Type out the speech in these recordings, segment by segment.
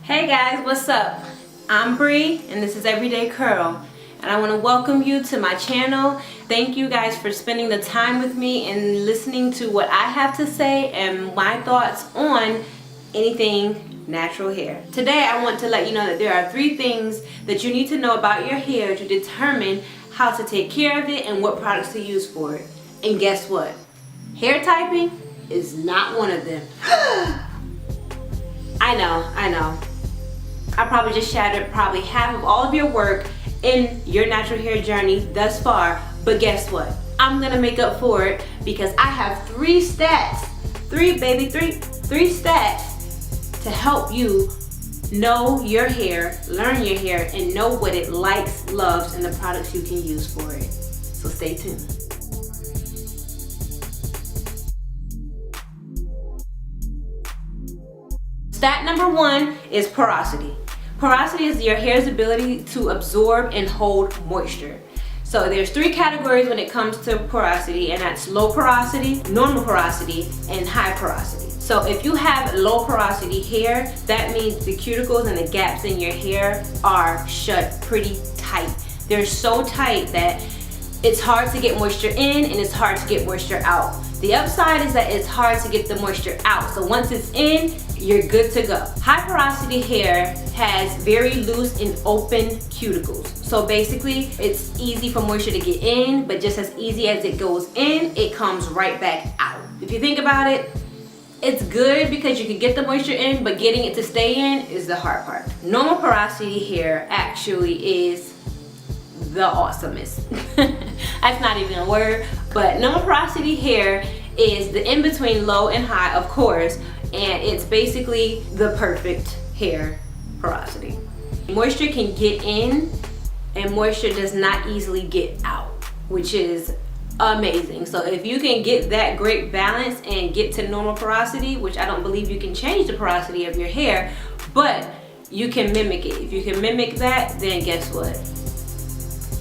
Hey guys, what's up? I'm Bree and this is Everyday Curl, and I want to welcome you to my channel. Thank you guys for spending the time with me and listening to what I have to say and my thoughts on anything natural hair. Today I want to let you know that there are 3 things that you need to know about your hair to determine how to take care of it and what products to use for it. And guess what? Hair typing is not one of them. I know. I probably just shattered probably half of all of your work in your natural hair journey thus far, but guess what? I'm gonna make up for it because I have 3 stats, 3 stats to help you know your hair, learn your hair, and know what it likes, loves, and the products you can use for it. So stay tuned. Stat number 1 is porosity. Porosity is your hair's ability to absorb and hold moisture. So there's 3 categories when it comes to porosity, and that's low porosity, normal porosity, and high porosity. So if you have low porosity hair, that means the cuticles and the gaps in your hair are shut pretty tight. They're so tight that it's hard to get moisture in and it's hard to get moisture out. The upside is that it's hard to get the moisture out. So once it's in, you're good to go. High porosity hair has very loose and open cuticles. So basically, it's easy for moisture to get in, but just as easy as it goes in, it comes right back out. If you think about it, it's good because you can get the moisture in, but getting it to stay in is the hard part. Normal porosity hair actually is the awesomest. That's not even a word, but normal porosity hair is the in-between low and high, of course, and it's basically the perfect hair porosity. Moisture can get in and moisture does not easily get out, which is amazing. So if you can get that great balance and get to normal porosity, which I don't believe you can change the porosity of your hair, but you can mimic it. If you can mimic that, then guess what?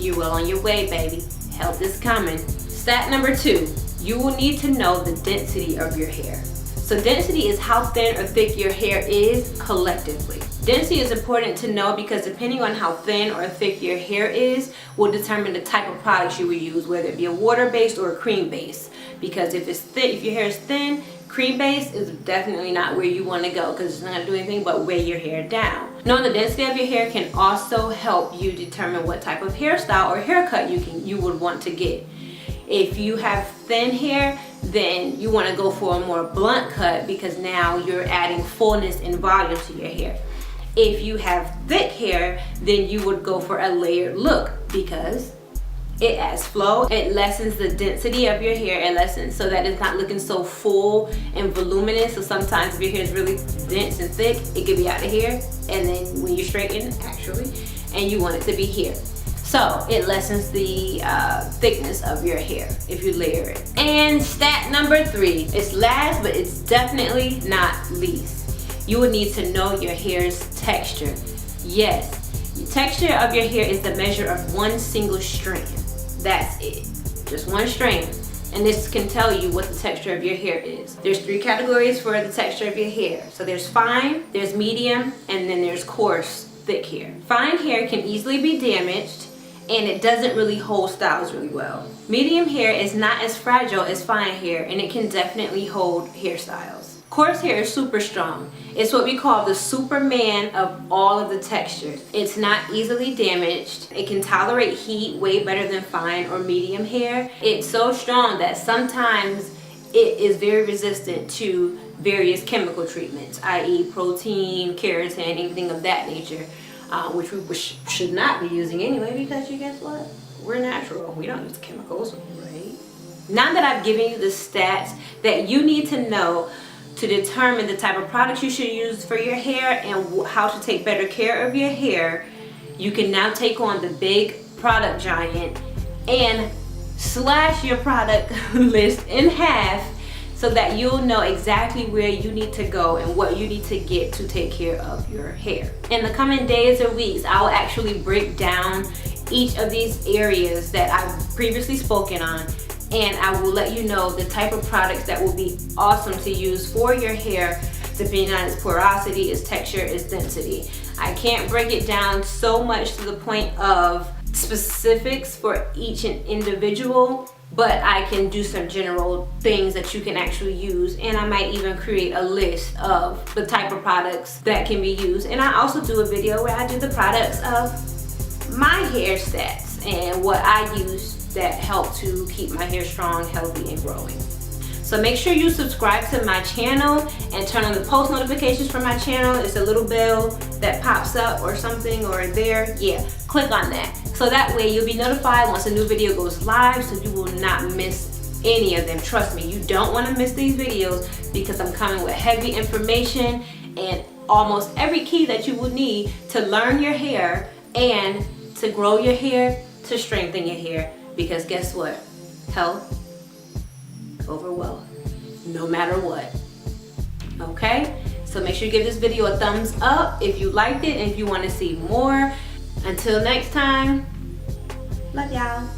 You're well on your way, baby. Health is coming. Stat number 2, you will need to know the density of your hair. So density is how thin or thick your hair is collectively. Density is important to know because depending on how thin or thick your hair is will determine the type of products you will use, whether it be a water-based or a cream-based. Because if it's thick, if your hair is thin, cream-based is definitely not where you want to go because it's not going to do anything but weigh your hair down. Knowing the density of your hair can also help you determine what type of hairstyle or haircut you would want to get. If you have thin hair, then you want to go for a more blunt cut because now you're adding fullness and volume to your hair. If you have thick hair, then you would go for a layered look because it adds flow, it lessens the density of your hair, it lessens so that it's not looking so full and voluminous. So sometimes if your hair is really dense and thick, it could be out of here, and then when you straighten, actually, and you want it to be here. So it lessens the thickness of your hair if you layer it. And stat number 3, it's last but it's definitely not least. You will need to know your hair's texture. Yes, the texture of your hair is the measure of one single strand. That's it, just one strand. And this can tell you what the texture of your hair is. There's 3 categories for the texture of your hair. So there's fine, there's medium, and then there's coarse, thick hair. Fine hair can easily be damaged and it doesn't really hold styles really well. Medium hair is not as fragile as fine hair and it can definitely hold hairstyles. Coarse hair is super strong. It's what we call the Superman of all of the textures. It's not easily damaged. It can tolerate heat way better than fine or medium hair. It's so strong that sometimes it is very resistant to various chemical treatments, i.e. protein, keratin, anything of that nature. Which we should not be using anyway because you guess what? We're natural. We don't use chemicals, right? Now that I've given you the stats that you need to know to determine the type of products you should use for your hair and how to take better care of your hair, you can now take on the big product giant and slash your product list in half so that you'll know exactly where you need to go and what you need to get to take care of your hair. In the coming days or weeks, I'll actually break down each of these areas that I've previously spoken on, and I will let you know the type of products that will be awesome to use for your hair depending on its porosity, its texture, its density. I can't break it down so much to the point of specifics for each individual, but I can do some general things that you can actually use, and I might even create a list of the type of products that can be used. And I also do a video where I do the products of my hair stats and what I use that help to keep my hair strong, healthy, and growing. So make sure you subscribe to my channel and turn on the post notifications for my channel. It's a little bell that pops up or something, or there. Yeah, click on that. So that way you'll be notified once a new video goes live, so you will not miss any of them. Trust me, you don't want to miss these videos because I'm coming with heavy information and almost every key that you will need to learn your hair and to grow your hair, to strengthen your hair. Because guess what? Health over wealth, no matter what. Okay? So make sure you give this video a thumbs up if you liked it and if you want to see more. Until next time, love y'all.